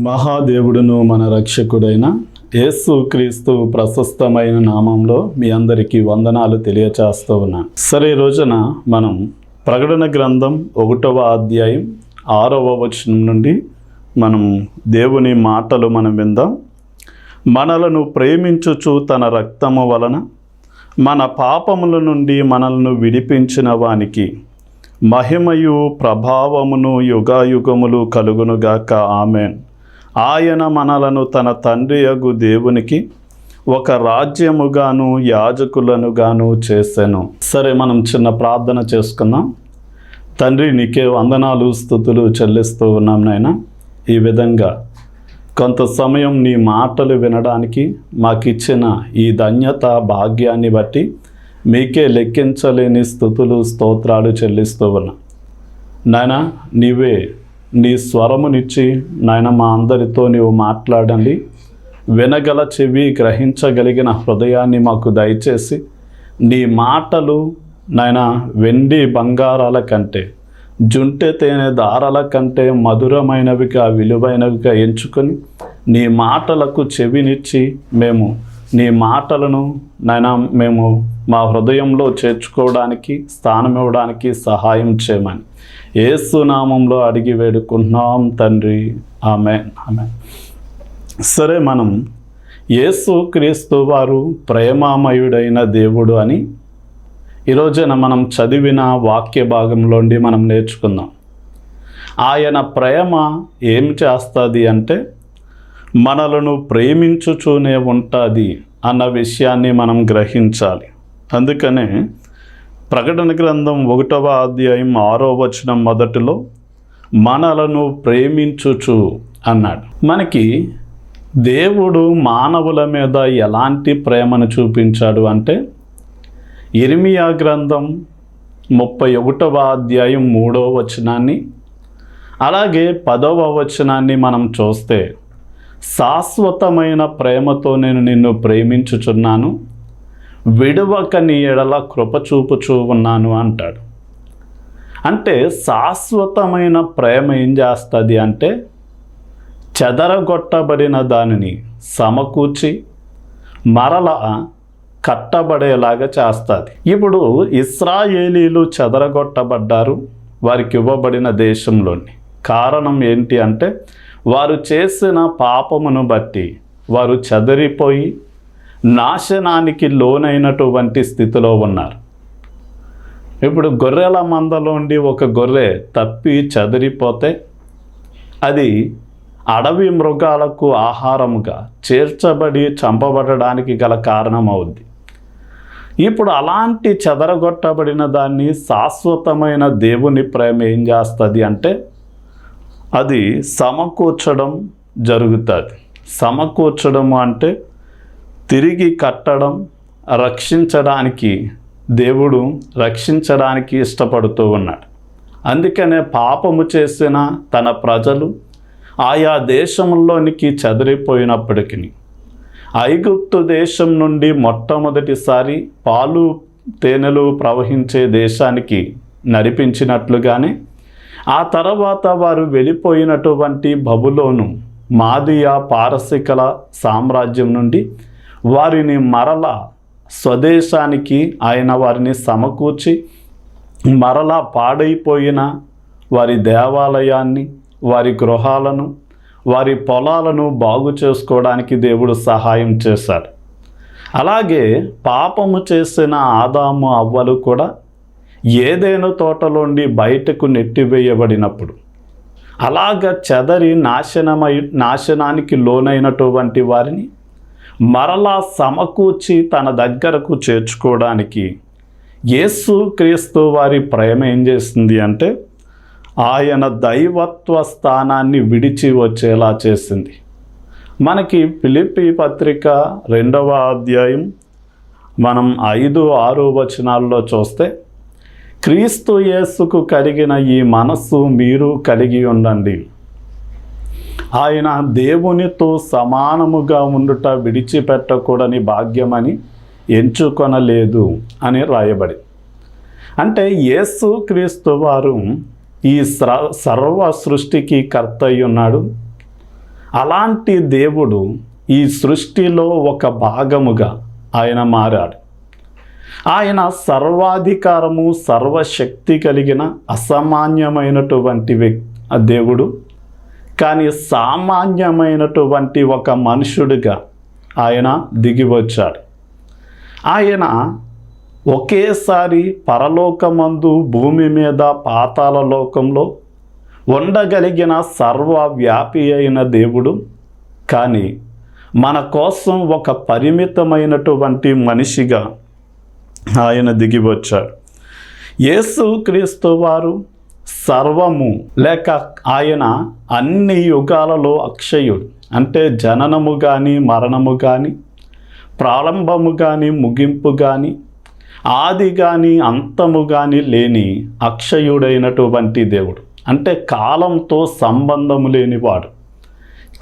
మహాదేవుడును మన రక్షకుడైన యేసు క్రీస్తు ప్రశస్తమైన నామంలో మీ అందరికీ వందనాలు తెలియచేస్తూ ఉన్నాను. సరే, ఈ రోజున మనం ప్రకటన గ్రంథం 1వ అధ్యాయం 6వ వచనం నుండి మనం దేవుని మాటలు మనం విందాం. మనలను ప్రేమించుచు తన రక్తము వలన మన పాపముల నుండి మనల్ని విడిపించిన వానికి మహిమయు ప్రభావమును యుగాయుగములు కలుగునుగాక. ఆమేన్. ఆయన మనలను తన తండ్రియగు దేవునికి ఒక రాజ్యముగాను యాజకులనుగాను చేసెను. సరే, మనం చిన్న ప్రార్థన చేసుకుందాం. తండ్రి, నీకే వందనాలు స్తుతులు చెల్లిస్తూ ఉన్నాం నాయనా. ఈ విధంగా కొంత సమయం నీ మాటలు వినడానికి మాకిచ్చిన ఈ ధన్యత భాగ్యాన్ని బట్టి మీకే లెక్కించలేని స్తుతులు స్తోత్రాలు చెల్లిస్తూ ఉన్నా నాయనా. నీవే నీ స్వరమునిచ్చి నాయన మా అందరితో నీవు మాట్లాడండి. వినగల చెవి, గ్రహించగలిగిన హృదయాన్ని మాకు దయచేసి నీ మాటలు నాయన వెండి బంగారాల కంటే, జుంటె తేనె దారాల కంటే మధురమైనవిగా విలువైనవిగా ఎంచుకొని నీ మాటలకు చెవినిచ్చి మేము నీ మాటలను నాయన మేము మా హృదయంలో చేర్చుకోవడానికి, స్థానం ఇవ్వడానికి సహాయం చేయమని యేసు నామంలో అడిగి వేడుకుంటున్నాం తండ్రి. ఆమేన్, ఆమేన్. సరే, మనం యేసు క్రీస్తు వారు ప్రేమామయుడైన దేవుడు అని ఈరోజున మనం చదివిన వాక్య భాగంలోండి మనం నేర్చుకుందాం. ఆయన ప్రేమ ఏం చేస్తుంది అంటే మనలను ప్రేమించుచూనే ఉంటుంది అన్న విషయాన్ని మనం గ్రహించాలి. అందుకనే ప్రకటన గ్రంథం 1వ అధ్యాయం 6వ వచనం మొదటిలో మనలను ప్రేమించుచు అన్నాడు. మనకి దేవుడు మానవుల మీద ఎలాంటి ప్రేమను చూపించాడు అంటే యిర్మీయా గ్రంథం 31వ అధ్యాయం 3వ వచనాన్ని అలాగే 10వ వచనాన్ని మనం చూస్తే శాశ్వతమైన ప్రేమతో నేను నిన్ను ప్రేమించుచున్నాను, విడువక నీ ఎడల కృప చూపుచూ ఉన్నాను అంటాడు. అంటే శాశ్వతమైన ప్రేమ ఏం చేస్తుంది అంటే చెదరగొట్టబడిన దానిని సమకూర్చి మరల కట్టబడేలాగా చేస్తుంది. ఇప్పుడు ఇశ్రాయేలీలు చెదరగొట్టబడ్డారు వారికి ఇవ్వబడిన దేశంలోని. కారణం ఏంటి అంటే వారు చేసిన పాపమును బట్టి వారు చెదరిపోయి నాశనానికి లోనైనటువంటి స్థితిలో ఉన్నారు. ఇప్పుడు గొర్రెల మందలోండి ఒక గొర్రె తప్పి చెదిరిపోతే అది అడవి మృగాలకు ఆహారముగా చేర్చబడి చంపబడడానికి గల కారణం అవుద్ది. ఇప్పుడు అలాంటి చెదరగొట్టబడిన దాన్ని శాశ్వతమైన దేవుని ప్రేమ ఏం చేస్తుంది అంటే అది సమకూర్చడం జరుగుతుంది. సమకూర్చడం అంటే తిరిగి కట్టడం, రక్షించడానికి దేవుడు రక్షించడానికి ఇష్టపడుతూ ఉన్నాడు. అందుకనే పాపము చేసిన తన ప్రజలు ఆయా దేశంలోనికి చెదిరిపోయినప్పటికీ ఐగుప్తు దేశం నుండి మొట్టమొదటిసారి పాలు తేనెలు ప్రవహించే దేశానికి నడిపించినట్లుగానే ఆ తర్వాత వారు వెళ్ళిపోయినటువంటి బబులోను, మాదియా, పారసికల సామ్రాజ్యం నుండి వారిని మరల స్వదేశానికి ఆయన వారిని సమకూర్చి మరలా పాడైపోయిన వారి దేవాలయాన్ని, వారి గృహాలను, వారి పొలాలను బాగు చేసుకోవడానికి దేవుడు సహాయం చేశాడు. అలాగే పాపము చేసిన ఆదాము అవ్వలు కూడా ఏదైనా తోటలోండి బయటకు నెట్టివేయబడినప్పుడు అలాగ చెదరి నాశనానికి లోనైనటువంటి వారిని మరలా సమకూర్చి తన దగ్గరకు చేర్చుకోవడానికి యేసు క్రీస్తు వారి ప్రేమ ఏం చేసింది అంటే ఆయన దైవత్వ స్థానాన్ని విడిచి వచ్చేలా చేసింది. మనకి ఫిలిప్పీ పత్రిక 2వ అధ్యాయం మనం 5-6 వచనాల్లో చూస్తే క్రీస్తు యేసుకు కలిగిన ఈ మనస్సు మీరు కలిగి ఉండండి, ఆయన దేవునితో సమానముగా ఉండుట విడిచిపెట్టకూడని భాగ్యమని ఎంచుకొనలేదు అని రాయబడి. అంటే యేసు క్రీస్తు వారు ఈ సర్వ సృష్టికి కర్త అయి ఉన్నాడు. అలాంటి దేవుడు ఈ సృష్టిలో ఒక భాగముగా ఆయన మారాడు. ఆయన సర్వాధికారము సర్వశక్తి కలిగిన అసామాన్యమైనటువంటి దేవుడు. కానీ సామాన్యమైనటువంటి ఒక మనుషుడిగా ఆయన దిగి వచ్చాడు. ఆయన ఒకేసారి పరలోకమందు భూమి మీద పాతాళ లోకంలో ఉండగలిగిన సర్వవ్యాపి అయిన దేవుడు. కానీ మన కోసం ఒక పరిమితమైనటువంటి మనిషిగా ఆయన దిగి వచ్చాడు. యేసుక్రీస్తు వారు సర్వము లేక ఆయన అన్ని యుగాలలో అక్షయుడు. అంటే జననము కానీ మరణము కానీ ప్రారంభము కానీ ముగింపు కానీ ఆది కానీ అంతము కానీ లేని అక్షయుడైనటువంటి దేవుడు. అంటే కాలంతో సంబంధము లేనివాడు.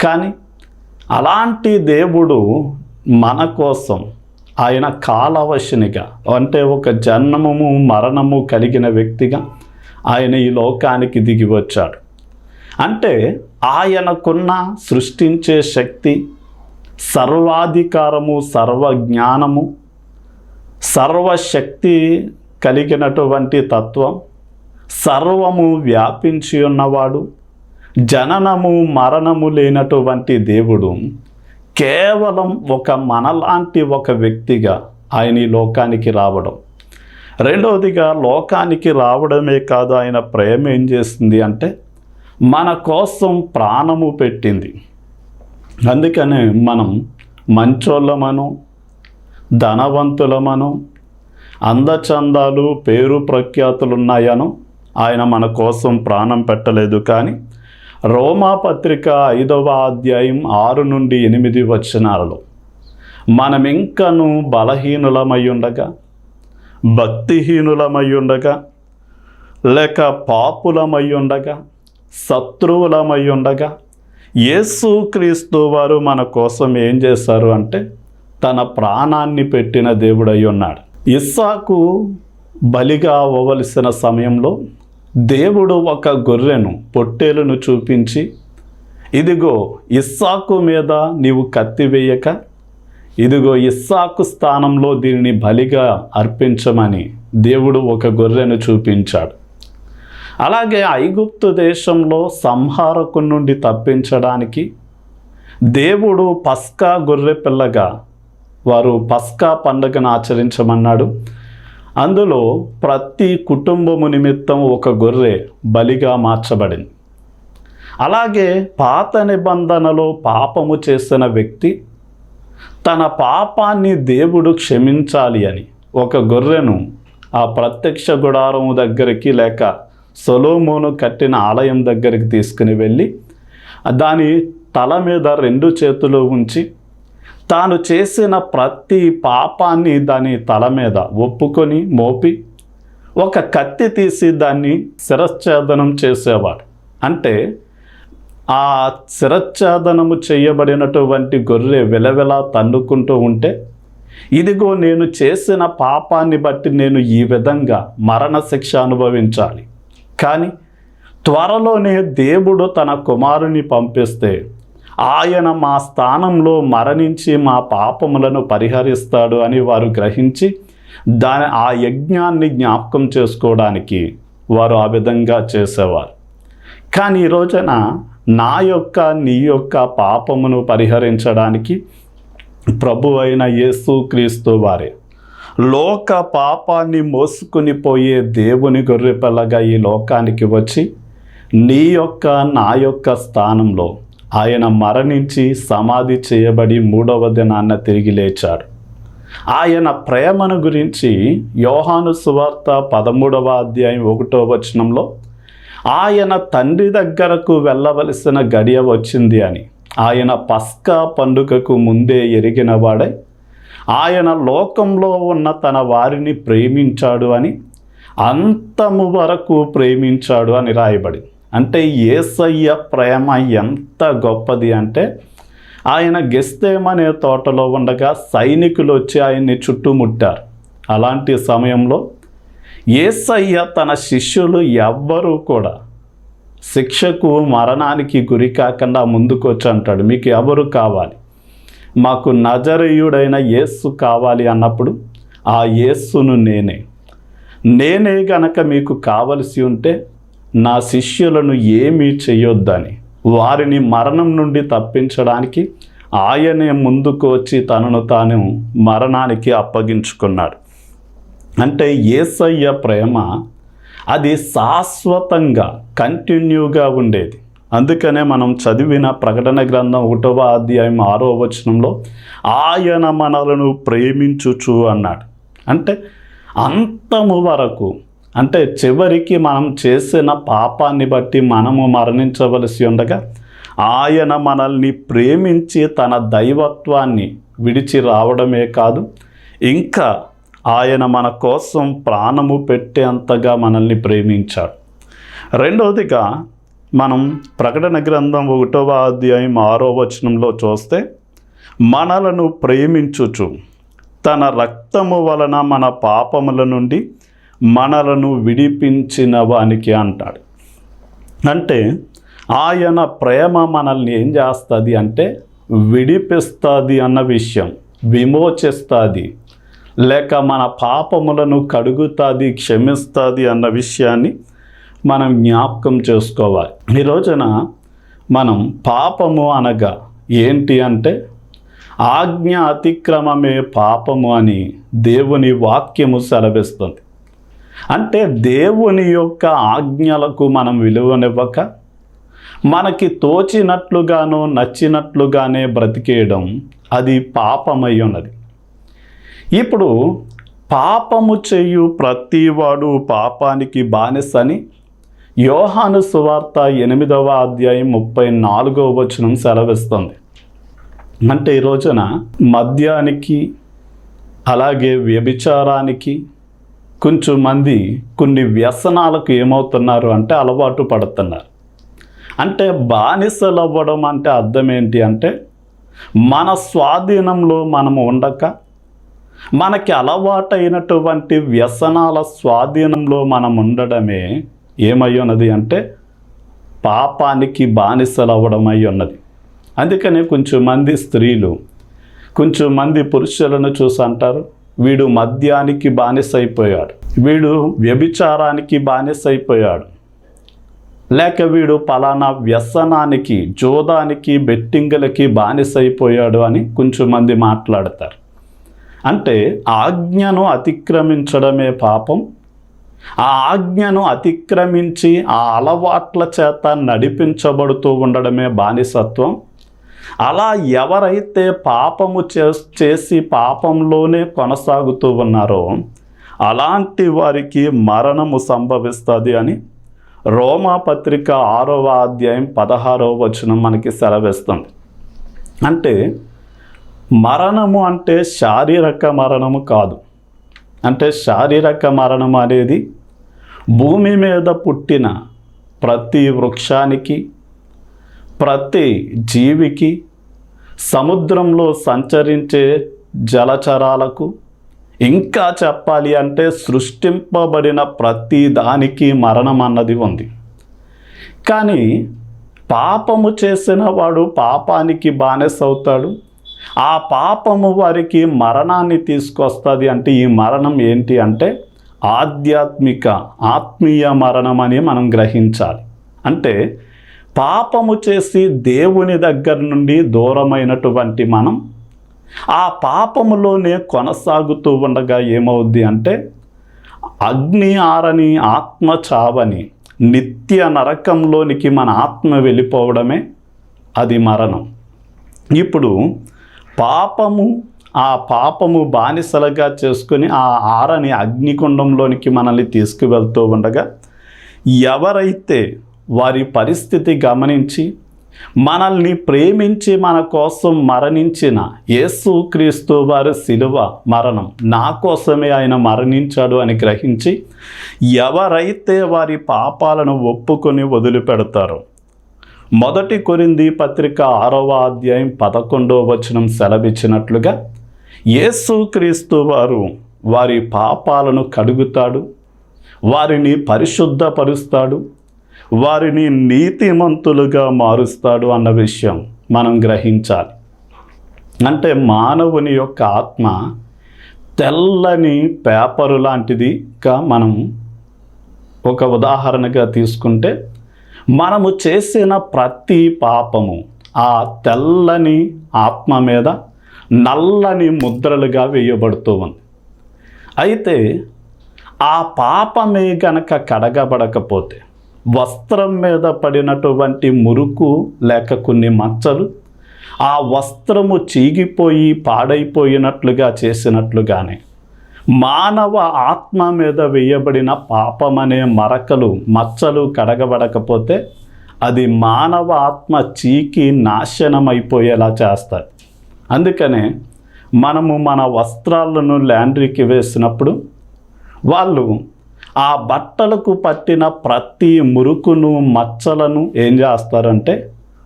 కానీ అలాంటి దేవుడు మన కోసం ఆయన కాలవశనిగా, అంటే ఒక జన్మము మరణము కలిగిన వ్యక్తిగా ఆయన ఈ లోకానికి దిగి వచ్చాడు. అంటే ఆయనకున్న సృష్టించే శక్తి, సర్వాధికారము, సర్వజ్ఞానము, సర్వశక్తి కలిగినటువంటి తత్వం, సర్వము వ్యాపించి ఉన్నవాడు, జననము మరణము లేనటువంటి దేవుడు కేవలం ఒక మనలాంటి ఒక వ్యక్తిగా ఆయన ఈ లోకానికి రావడం. రెండవదిగా, లోకానికి రావడమే కాదు, ఆయన ప్రేమ ఏం చేస్తుంది అంటే మన కోసం ప్రాణము పెట్టింది. అందుకనే మనం మంచోళ్ళమను, ధనవంతులమను, అందచందాలు, పేరు ప్రఖ్యాతులు ఉన్నాయను ఆయన మన కోసం ప్రాణం పెట్టలేదు. కానీ రోమాపత్రిక 5వ అధ్యాయం 6 నుండి 8 వచనాలలో మనం ఇంకను బలహీనులమై ఉండగా, భక్తిహీనులమై ఉండగా, లేక పాపులమై ఉండగా, శత్రువులమై ఉండగా యేసుక్రీస్తు వారు మన కోసం ఏం చేశారు అంటే తన ప్రాణాన్ని పెట్టిన దేవుడై ఉన్నాడు. ఇస్సాకు బలిగా అవ్వవలసిన సమయంలో దేవుడు ఒక గొర్రెను, పొట్టేలును చూపించి, ఇదిగో ఇస్సాకు మీద నీవు కత్తి వేయక, ఇదిగో ఇస్సాకు స్థానంలో దీనిని బలిగా అర్పించమని దేవుడు ఒక గొర్రెను చూపించాడు. అలాగే ఐగుప్తు దేశంలో సంహారకు నుండి తప్పించడానికి దేవుడు పస్కా గొర్రె పిల్లగా వారు పస్కా పండుగను ఆచరించమన్నాడు. అందులో ప్రతి కుటుంబము నిమిత్తం ఒక గొర్రె బలిగా మార్చబడింది. అలాగే పాత నిబంధనలో పాపము చేసిన వ్యక్తి తన పాపాన్ని దేవుడు క్షమించాలి అని ఒక గొర్రెను ఆ ప్రత్యక్ష గుడారం దగ్గరికి, లేక సొలొమోను కట్టిన ఆలయం దగ్గరికి తీసుకుని వెళ్ళి దాని తల మీద 2 చేతులు ఉంచి తాను చేసిన ప్రతి పాపాన్ని దాని తల మీద ఒప్పుకొని మోపి ఒక కత్తి తీసి దాన్ని శిరచ్ఛేదనం చేసేవాడు. అంటే ఆ శిరచ్ఛేదనము చేయబడినటువంటి గొర్రె వెలవెలా తన్నుకుంటూ ఉంటే, ఇదిగో నేను చేసిన పాపాన్ని బట్టి నేను ఈ విధంగా మరణశిక్ష అనుభవించాలి, కానీ త్వరలోనే దేవుడు తన కుమారుని పంపిస్తే ఆయన మా స్థానంలో మరణించి మా పాపములను పరిహరిస్తాడు అని వారు గ్రహించి ఆ యజ్ఞాన్ని జ్ఞాపకం చేసుకోవడానికి వారు ఆ విధంగా చేసేవారు. కానీ ఈ రోజున నా యొక్క నీ యొక్క పాపమును పరిహరించడానికి ప్రభు అయిన యేసుక్రీస్తు వారే లోక పాపాన్ని మోసుకుని పోయే దేవుని గొర్రెపిల్లగా ఈ లోకానికి వచ్చి నీ యొక్క నా యొక్క స్థానంలో ఆయన మరణించి సమాధి చేయబడి 3వ దినాన తిరిగి లేచాడు. ఆయన ప్రేమను గురించి యోహాను సువార్త 13వ అధ్యాయం 1వ వచనంలో ఆయన తండ్రి దగ్గరకు వెళ్ళవలసిన గడియ వచ్చింది అని ఆయన పస్కా పండుగకు ముందే ఎరిగిన వాడై ఆయన లోకంలో ఉన్న తన వారిని ప్రేమించాడు అని, అంతము వరకు ప్రేమించాడు అని రాయబడి. అంటే యేసయ్య ప్రేమ ఎంత గొప్పది అంటే ఆయన గెస్తేమనే తోటలో ఉండగా సైనికులు వచ్చి ఆయన్ని చుట్టుముట్టారు. అలాంటి సమయంలో యేసయ్య తన శిష్యులు ఎవ్వరూ కూడా శిక్షకు మరణానికి గురి కాకుండా ముందుకు వచ్చి అంటాడు, మీకు ఎవరు కావాలి? మాకు నజరేయుడైన యేసు కావాలి అన్నప్పుడు ఆ యేసును నేనే గనక మీకు కావలసి ఉంటే నా శిష్యులను ఏమీ చేయొద్దని వారిని మరణం నుండి తప్పించడానికి ఆయనే ముందుకు వచ్చి తనను తాను మరణానికి అప్పగించుకున్నాడు. అంటే యేసయ్య ప్రేమ అది శాశ్వతంగా కంటిన్యూగా ఉండేది. అందుకనే మనం చదివిన ప్రకటన గ్రంథం 1వ అధ్యాయం 6వ వచనంలో ఆయన మనలను ప్రేమించుచు అన్నాడు. అంటే అంతము వరకు, అంటే చివరికి మనం చేసిన పాపాన్ని బట్టి మనము మరణించవలసి ఉండగా ఆయన మనల్ని ప్రేమించి తన దైవత్వాన్ని విడిచి రావడమే కాదు, ఇంకా ఆయన మన కోసం ప్రాణము పెట్టేంతగా మనల్ని ప్రేమించాడు. రెండవదిగా మనం ప్రకటన గ్రంథం 1వ అధ్యాయం 6వ వచనంలో చూస్తే మనలను ప్రేమించుచు తన రక్తము వలన మన పాపముల నుండి మనలను విడిపించిన వానికి అంటాడు. అంటే ఆయన ప్రేమ మనల్ని ఏం చేస్తుంది అంటే విడిపిస్తుంది అన్న విషయం, విమోచిస్తుంది, లేక మన పాపములను కడుగుతుంది, క్షమిస్తుంది అన్న విషయాన్ని మనం జ్ఞాపకం చేసుకోవాలి. ఈ రోజున మనం పాపము అనగా ఏంటి అంటే ఆజ్ఞ అతిక్రమమే పాపము అని దేవుని వాక్యము సెలవిస్తుంది. అంటే దేవుని యొక్క ఆజ్ఞలకు మనం విలువనివ్వక మనకి తోచినట్లుగానో నచ్చినట్లుగానే బ్రతికేయడం అది పాపమై ఉన్నది. ఇప్పుడు పాపము చేయు ప్రతివాడు పాపానికి బానిసని యోహాను సువార్త 8వ అధ్యాయం 34వ వచనం సెలవిస్తుంది. అంటే ఈ రోజున మద్యానికి అలాగే వ్యభిచారానికి కొంచెం మంది కొన్ని వ్యసనాలకు ఏమవుతున్నారు అంటే అలవాటు పడుతున్నారు. అంటే బానిసలు అవ్వడం అంటే అర్థం ఏంటి అంటే మన స్వాధీనంలో మనము ఉండక మనకి అలవాటైనటువంటి వ్యసనాల స్వాధీనంలో మనం ఉండడమే ఏమై ఉన్నది అంటే పాపానికి బానిసలు అవ్వడం అయి ఉన్నది. అందుకనే కొంచెం మంది స్త్రీలు కొంచెం మంది పురుషులను చూసి అంటారు, వీడు మద్యానికి బానిస అయిపోయాడు, వీడు వ్యభిచారానికి బానిస అయిపోయాడు, లేక వీడు పలానా వ్యసనానికి, జోదానికి, బెట్టింగులకి బానిస అయిపోయాడు అని కొంచెం మంది మాట్లాడతారు. అంటే ఆజ్ఞను అతిక్రమించడమే పాపం. ఆ ఆజ్ఞను అతిక్రమించి ఆ అలవాట్ల చేత నడిపించబడుతూ ఉండడమే బానిసత్వం. అలా ఎవరైతే పాపము చేసి పాపంలోనే కొనసాగుతూ ఉన్నారో అలాంటి వారికి మరణము సంభవిస్తుంది అని రోమాపత్రిక 6వ అధ్యాయం 16వ వచనం మనకి సెలవిస్తుంది. అంటే మరణము అంటే శారీరక మరణము కాదు. అంటే శారీరక మరణం అనేది భూమి మీద పుట్టిన ప్రతి వృక్షానికి, ప్రతి జీవికి, సముద్రంలో సంచరించే జలచరాలకు, ఇంకా చెప్పాలి అంటే సృష్టింపబడిన ప్రతి దానికి మరణం అన్నది ఉంది. కానీ పాపము చేసిన వాడు పాపానికి బానిస అవుతాడు. ఆ పాపము వారికి మరణాన్ని తీసుకొస్తుంది. అంటే ఈ మరణం ఏంటి అంటే ఆత్మీయ మరణం అని మనం గ్రహించాలి. అంటే పాపము చేసి దేవుని దగ్గర నుండి దూరమైనటువంటి మనం ఆ పాపములోనే కొనసాగుతూ ఉండగా ఏమవుద్ది అంటే అగ్ని ఆరని, ఆత్మ చావని నిత్య నరకంలోనికి మన ఆత్మ వెళ్ళిపోవడమే అది మరణం. ఇప్పుడు ఆ పాపము బానిసలుగా చేసుకుని ఆ ఆరని అగ్నికుండంలోనికి మనల్ని తీసుకువెళ్తూ ఉండగా ఎవరైతే వారి పరిస్థితి గమనించి మనల్ని ప్రేమించి మన కోసం మరణించిన యేసుక్రీస్తు వారి శిలువ మరణం, నా కోసమే ఆయన మరణించాడు అని గ్రహించి ఎవరైతే వారి పాపాలను ఒప్పుకొని వదిలిపెడతారో, 1 కొరింథీ పత్రిక 6వ అధ్యాయం 11వ వచనం సెలవిచ్చినట్లుగా యేసుక్రీస్తు వారు వారి పాపాలను కడుగుతాడు, వారిని పరిశుద్ధపరుస్తాడు, వారిని నీతిమంతులుగా మారుస్తాడు అన్న విషయం మనం గ్రహించాలి. అంటే మానవుని యొక్క ఆత్మ తెల్లని పేపరు లాంటిదిగా మనం ఒక ఉదాహరణగా తీసుకుంటే, మనము చేసిన ప్రతి పాపము ఆ తెల్లని ఆత్మ మీద నల్లని ముద్రలుగా వేయబడుతూ ఉంది. అయితే ఆ పాపమే గనక కడగబడకపోతే వస్త్రం మీద పడినటువంటి మురుకు లేక కొన్ని మచ్చలు ఆ వస్త్రము చీగిపోయి పాడైపోయినట్లుగా చేసినట్లుగానే మానవ ఆత్మ మీద వేయబడిన పాపమనే మరకలు మచ్చలు కడగబడకపోతే అది మానవ ఆత్మ చీకి నాశనమైపోయేలా చేస్తాయి. అందుకనే మనము మన వస్త్రాలను లాండ్రీకి వేసినప్పుడు వాళ్ళు ఆ బట్టలకు పట్టిన ప్రతి మురుకును మచ్చలను ఏం చేస్తారంటే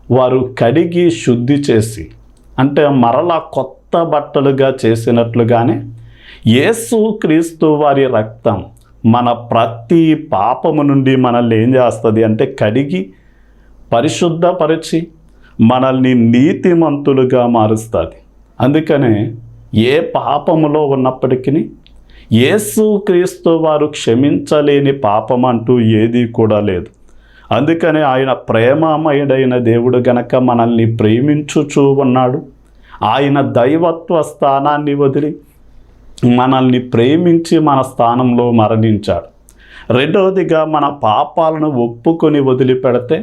వారు కడిగి శుద్ధి చేసి, అంటే మరలా కొత్త బట్టలుగా చేసినట్లుగానే యేసుక్రీస్తు వారి రక్తం మన ప్రతి పాపము నుండి మనల్ని ఏం చేస్తుంది అంటే కడిగి పరిశుద్ధపరిచి మనల్ని నీతిమంతులుగా మారుస్తుంది. అందుకనే ఏ పాపములో ఉన్నప్పటికీ యేసుక్రీస్తు వారు క్షమించలేని పాపం అంటూ ఏదీ కూడా లేదు. అందుకనే ఆయన ప్రేమమయుడైన దేవుడు గనక మనల్ని ప్రేమించుచూ ఉన్నాడు. ఆయన దైవత్వ స్థానాన్ని వదిలి మనల్ని ప్రేమించి మన స్థానంలో మరణించాడు. రెండవదిగా మన పాపాలను ఒప్పుకొని వదిలిపెడితే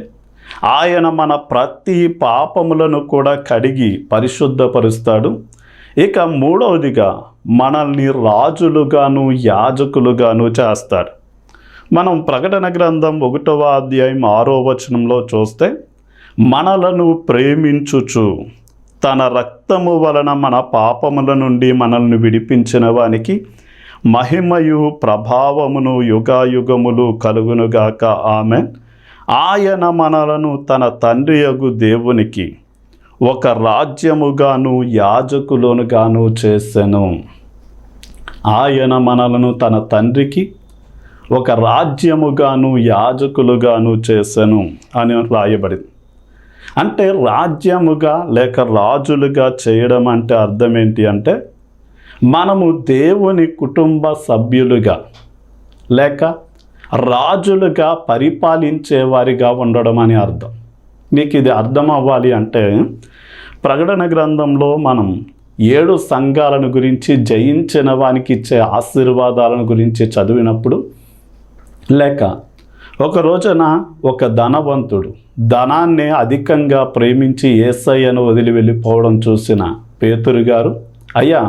ఆయన మన ప్రతి పాపములను కూడా కడిగి పరిశుద్ధపరుస్తాడు. ఇక మూడవదిగా మనల్ని రాజులుగాను యాజకులుగాను చేస్తాడు. మనం ప్రకటన గ్రంథం 1వ అధ్యాయం 6వ వచనంలో చూస్తే, మనలను ప్రేమించుచు తన రక్తము వలన మన పాపముల నుండి మనల్ని విడిపించిన వానికి మహిమయు ప్రభావమును యుగాయుగములు కలుగునుగాక ఆమెన్. ఆయన మనలను తన తండ్రియగు దేవునికి ఒక రాజ్యముగాను యాజకులుగాను చేసెను. ఆయన మనలను తన తండ్రికి ఒక రాజ్యముగాను యాజకులుగాను చేసెను అని రాయబడింది. అంటే రాజ్యముగా లేక రాజులుగా చేయడం అంటే అర్థం ఏంటి అంటే, మనము దేవుని కుటుంబ సభ్యులుగా లేక రాజులుగా పరిపాలించేవారిగా ఉండడం అని అర్థం. నీకు ఇది అర్థం అవ్వాలి అంటే ప్రకటన గ్రంథంలో మనం 7 సంఘాలను గురించి, జయించిన వానికి ఇచ్చే ఆశీర్వాదాలను గురించి చదివినప్పుడు, లేక ఒక రోజున ఒక ధనవంతుడు ధనాన్ని అధికంగా ప్రేమించి యేసయ్యను వదిలి వెళ్ళిపోవడం చూసిన పేతురు గారు, అయ్యా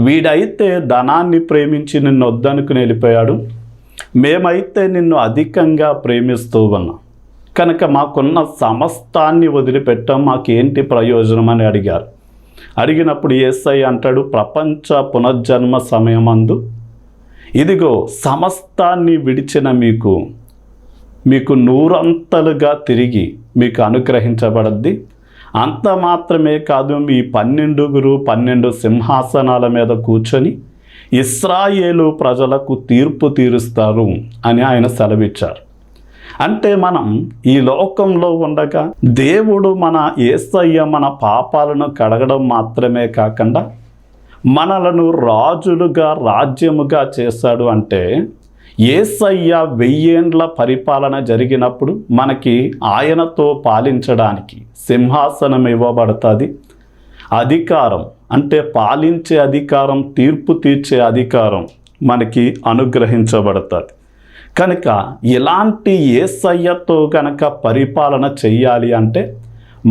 వీడైతే ధనాన్ని ప్రేమించి నిన్ను వద్దనుకుని వెళ్ళిపోయాడు, మేమైతే నిన్ను అధికంగా ప్రేమిస్తూ ఉన్నాం కనుక మాకున్న సమస్తాన్ని వదిలిపెట్టాం, మాకేంటి ప్రయోజనం అని అడిగారు. అడిగినప్పుడు యేసయ్య అంటాడు, ప్రపంచ పునర్జన్మ సమయమందు ఇదిగో సమస్తాన్ని విడిచిన మీకు 100 తిరిగి మీకు అనుగ్రహించబడద్ది. అంత మాత్రమే కాదు, మీ 12 సింహాసనాల మీద కూర్చొని ఇశ్రాయేలు ప్రజలకు తీర్పు తీరుస్తారు అని ఆయన సెలవిచ్చారు. అంటే మనం ఈ లోకంలో ఉండగా దేవుడు మన యేసయ్య మన పాపాలను కడగడం మాత్రమే కాకుండా మనలను రాజులుగా రాజ్యముగా చేశాడు. అంటే యేసయ్య 1000 ఏండ్ల పరిపాలన జరిగినప్పుడు మనకి ఆయనతో పాలించడానికి సింహాసనం ఇవ్వబడుతుంది. అధికారం అంటే పాలించే అధికారం, తీర్పు తీర్చే అధికారం మనకి అనుగ్రహించబడుతుంది. కనుక ఇలాంటి యేసయ్యతో గనక పరిపాలన చెయ్యాలి అంటే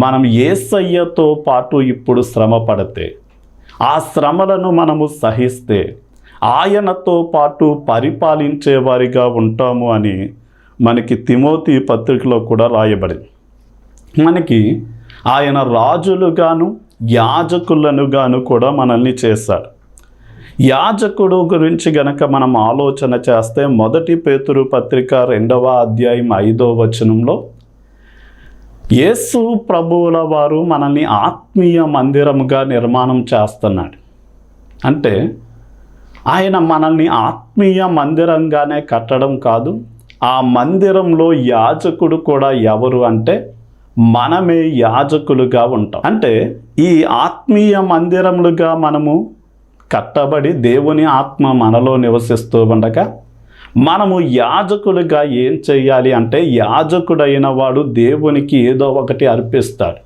మనం యేసయ్యతో పాటు ఇప్పుడు శ్రమ పడితే, ఆ శ్రమలను మనము సహిస్తే ఆయనతో పాటు పరిపాలించే వారిగా ఉంటాము అని మనకి తిమోతి పత్రికలో కూడా రాయబడింది. మనకి ఆయన రాజులుగాను యాజకులనుగాను కూడా మనల్ని చేశాడు. యాజకుడు గురించి గనక మనం ఆలోచన చేస్తే 1 పేతురు పత్రిక 2వ అధ్యాయం 5వ వచనంలో యేసు ప్రభువుల వారు మనల్ని ఆత్మీయ మందిరముగా నిర్మాణం చేస్తున్నాడు. అంటే ఆయన మనల్ని ఆత్మీయ మందిరంగానే కట్టడం కాదు, ఆ మందిరంలో యాజకుడు కూడా ఎవరు అంటే మనమే యాజకులుగా ఉంటాం. అంటే ఈ ఆత్మీయ మందిరములుగా మనము కట్టబడి దేవుని ఆత్మ మనలో నివసిస్తూ ఉండగా మనము యాజకులుగా ఏం చేయాలి అంటే, యాజకుడైన వాడు దేవునికి ఏదో ఒకటి అర్పిస్తాడు.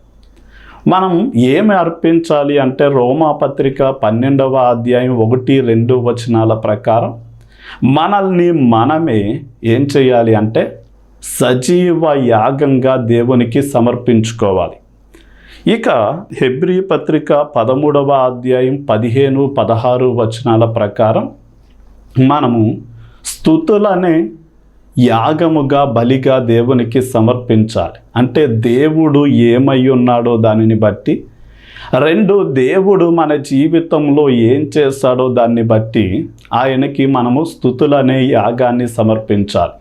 మనం ఏమి అర్పించాలి అంటే రోమాపత్రిక 12వ అధ్యాయం 1-2 వచనాల ప్రకారం మనల్ని మనమే ఏం చేయాలి అంటే సజీవ యాగంగా దేవునికి సమర్పించుకోవాలి. ఇక హెబ్రీ పత్రిక 13వ అధ్యాయం 15-16 వచనాల ప్రకారం మనము స్తుతులనే యాగముగా బలిగా దేవునికి సమర్పించాలి. అంటే దేవుడు ఏమై ఉన్నాడో దానిని బట్టి, 2 దేవుడు మన జీవితంలో ఏం చేశాడో దాన్ని బట్టి ఆయనకి మనము స్తుతులనే యాగాన్ని సమర్పించాలి.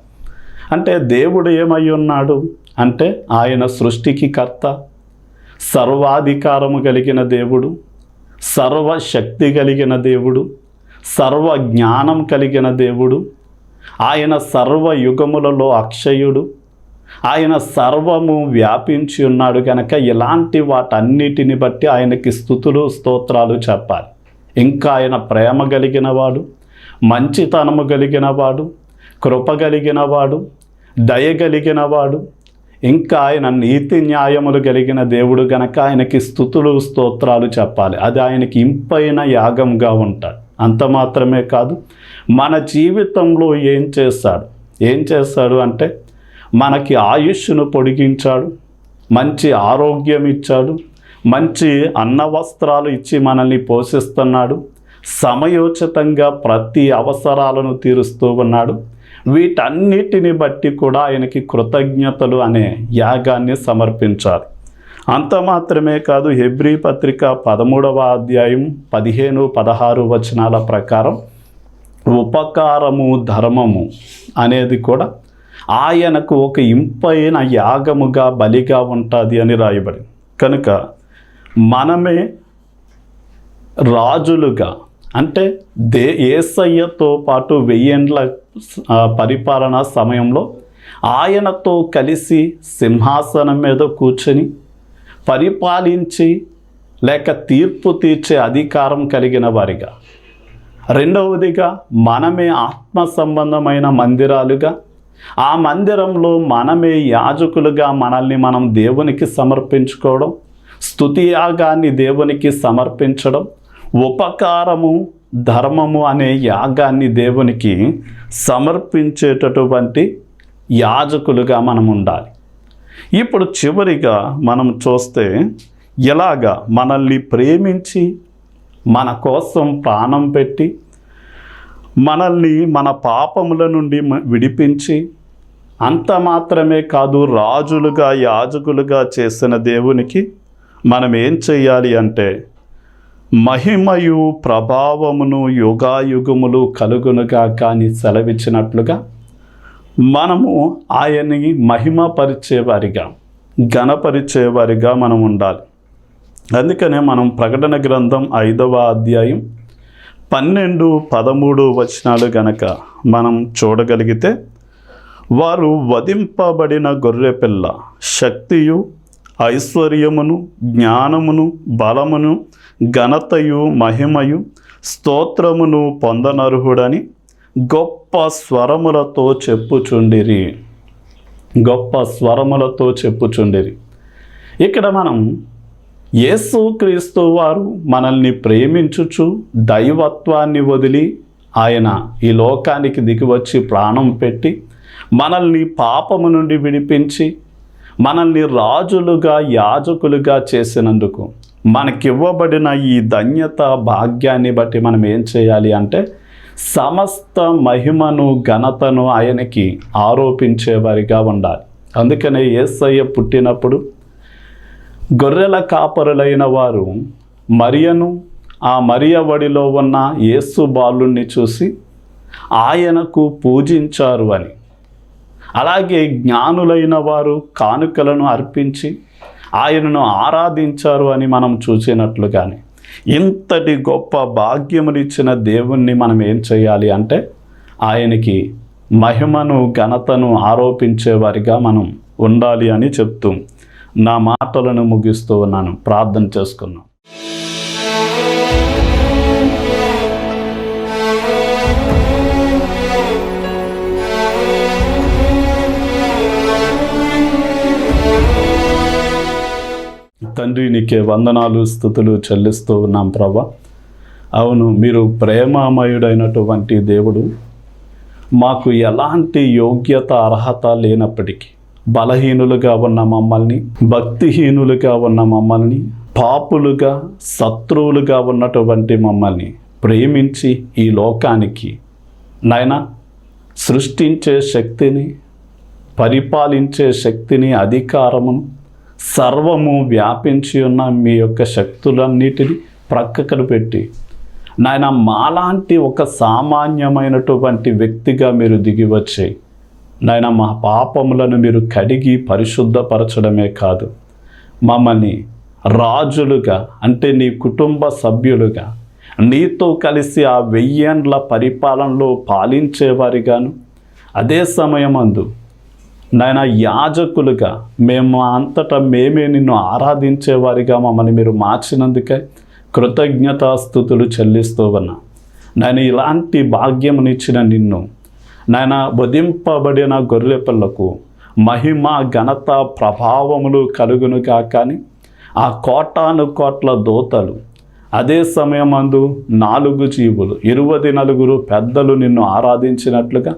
అంటే దేవుడు ఏమై ఉన్నాడు అంటే ఆయన సృష్టికి కర్త, సర్వాధికారము కలిగిన దేవుడు, సర్వశక్తి కలిగిన దేవుడు, సర్వ జ్ఞానం కలిగిన దేవుడు, ఆయన సర్వ యుగములలో అక్షయుడు, ఆయన సర్వము వ్యాపించి ఉన్నాడు కనుక ఇలాంటి వాటన్నిటిని బట్టి ఆయనకి స్తుతులు స్తోత్రాలు చెప్పాలి. ఇంకా ఆయన ప్రేమ కలిగిన వాడు, మంచితనము కలిగిన వాడు, కృప కలిగిన వాడు, దయ కలిగిన వాడు, ఇంకా ఆయన నీతి న్యాయములు కలిగిన దేవుడు గనక ఆయనకి స్తుతులు స్తోత్రాలు చెప్పాలి. అది ఆయనకి ఇంపైన యాగంగా ఉంటాడు. అంత మాత్రమే కాదు, మన జీవితంలో ఏం చేశాడు అంటే మనకి ఆయుష్ను పొడిగించాడు, మంచి ఆరోగ్యం ఇచ్చాడు, మంచి అన్న వస్త్రాలు ఇచ్చి మనల్ని పోషిస్తున్నాడు, సమయోచితంగా ప్రతి అవసరాలను తీరుస్తూ ఉన్నాడు. వీటన్నిటిని బట్టి కూడా ఆయనకి కృతజ్ఞతలు అనే యాగాన్ని సమర్పించాలి. అంత మాత్రమే కాదు, హెబ్రీ పత్రిక 13వ అధ్యాయం 15-16 వచనాల ప్రకారం ఉపకారము ధర్మము అనేది కూడా ఆయనకు ఒక ఇంపైన యాగముగా బలిగా ఉంటుంది అని రాయబడింది. కనుక మనమే రాజులుగా అంటే యేసయ్యతో పాటు 1000 ఏండ్ల పరిపాలన సమయంలో ఆయనతో కలిసి సింహాసనం మీద కూర్చొని పరిపాలించి లేక తీర్పు తీర్చే అధికారం కలిగిన వారిగా, రెండవదిగా మనమే ఆత్మ సంబంధమైన మందిరాలుగా, ఆ మందిరంలో మనమే యాజకులుగా మనల్ని మనం దేవునికి సమర్పించుకోవడం, స్తుతియాగాన్ని దేవునికి సమర్పించడం, ఉపకారము ధర్మము అనే యాగాన్ని దేవునికి సమర్పించేటటువంటి యాజకులుగా మనం ఉండాలి. ఇప్పుడు చివరిగా మనం చూస్తే, ఎలాగా మనల్ని ప్రేమించి మన కోసం ప్రాణం పెట్టి మనల్ని మన పాపముల నుండి విడిపించి, అంత మాత్రమే కాదు రాజులుగా యాజకులుగా చేసిన దేవునికి మనం ఏం చేయాలి అంటే మహిమయు ప్రభావమును యుగాయుగములు కలుగునుగా కానీ సెలవిచ్చినట్లుగా మనము ఆయన్ని మహిమపరిచేవారిగా, ఘనపరిచేవారిగా మనం ఉండాలి. అందుకనే మనం ప్రకటన గ్రంథం 5వ అధ్యాయం 12-13 వచనాలు గనక మనం చూడగలిగితే, వారు వధింపబడిన గొర్రెపిల్ల శక్తియు ఐశ్వర్యమును జ్ఞానమును బలమును ఘనతయు మహిమయు స్తోత్రమును పొందనర్హుడని గొప్ప స్వరములతో చెప్పుచుండిరి. ఇక్కడ మనం యేసుక్రీస్తు వారు మనల్ని ప్రేమించుచు దైవత్వాన్ని వదిలి ఆయన ఈ లోకానికి దిగివచ్చి ప్రాణం పెట్టి మనల్ని పాపము నుండి విడిపించి మనల్ని రాజులుగా యాజకులుగా చేసినందుకు మనకివ్వబడిన ఈ ధన్యత భాగ్యాన్ని బట్టి మనం ఏం చేయాలి అంటే సమస్త మహిమను ఘనతను ఆయనకి ఆరోపించేవారిగా ఉండాలి. అందుకనే యేసయ్య పుట్టినప్పుడు గొర్రెల కాపరులైన వారు మరియను, ఆ మరియ వడిలో ఉన్న యేసు బాలుణ్ణి చూసి ఆయనకు పూజించారు అని, అలాగే జ్ఞానులైన వారు కానుకలను అర్పించి ఆయనను ఆరాధించారు అని మనం చూసినట్లుగానే ఇంతటి గొప్ప భాగ్యమునిచ్చిన దేవుణ్ణి మనం ఏం చేయాలి అంటే ఆయనకి మహిమను ఘనతను ఆరోపించేవారిగా మనం ఉండాలి అని చెప్తూ నా మాటలను ముగిస్తూ ఉన్నాను. ప్రార్థన చేసుకున్నాం. తండ్రి, నీకే వందనాలు స్తుతులు చెల్లిస్తూ ఉన్నాం ప్రభా. అవును, మీరు ప్రేమామయుడైనటువంటి దేవుడు. మాకు ఎలాంటి యోగ్యత అర్హత లేనప్పటికీ బలహీనులుగా ఉన్న మమ్మల్ని, భక్తిహీనులుగా ఉన్న మమ్మల్ని, పాపులుగా శత్రువులుగా ఉన్నటువంటి మమ్మల్ని ప్రేమించి ఈ లోకానికి నాయనా సృష్టించే శక్తిని, పరిపాలించే శక్తిని, అధికారమును, సర్వము వ్యాపించి ఉన్న మీ యొక్క శక్తులన్నిటిని ప్రక్కకు పెట్టి నాయన మాలాంటి ఒక సామాన్యమైనటువంటి వ్యక్తిగా మీరు దిగి వచ్చి నాయన మా పాపములను మీరు కడిగి పరిశుద్ధపరచడమే కాదు, మమ్మల్ని రాజులుగా, అంటే నీ కుటుంబ సభ్యులుగా, నీతో కలిసి ఆ 1000 ఏండ్ల పరిపాలనలో పాలించేవారిగాను, అదే సమయమందు నాయన యాజకులుగా మేము అంతటా మేమే నిన్ను ఆరాధించేవారిగా మమ్మల్ని మీరు మార్చినందుకే కృతజ్ఞతాస్తుతులు చెల్లిస్తూ ఉన్నా. నాయన ఇలాంటి భాగ్యమునిచ్చిన నిన్ను నాయన వధింపబడిన గొర్రె పిల్లకు మహిమ ఘనత ప్రభావములు కలుగునుగా. కానీ ఆ కోటాను కోట్ల దూతలు, అదే సమయమందు 4 జీవులు, 24 పెద్దలు నిన్ను ఆరాధించినట్లుగా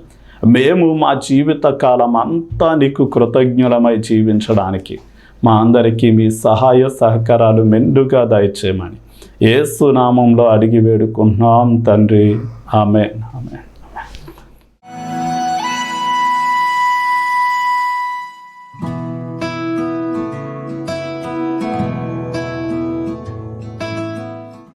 మేము మా జీవిత కాలం అంతా నీకు కృతజ్ఞులమై జీవించడానికి మా అందరికీ మీ సహాయ సహకారాలు మెండుగా దయచేయమని యేసు నామంలో అడిగి వేడుకుంటున్నాం తండ్రి. ఆమేన్. ఆమేన్.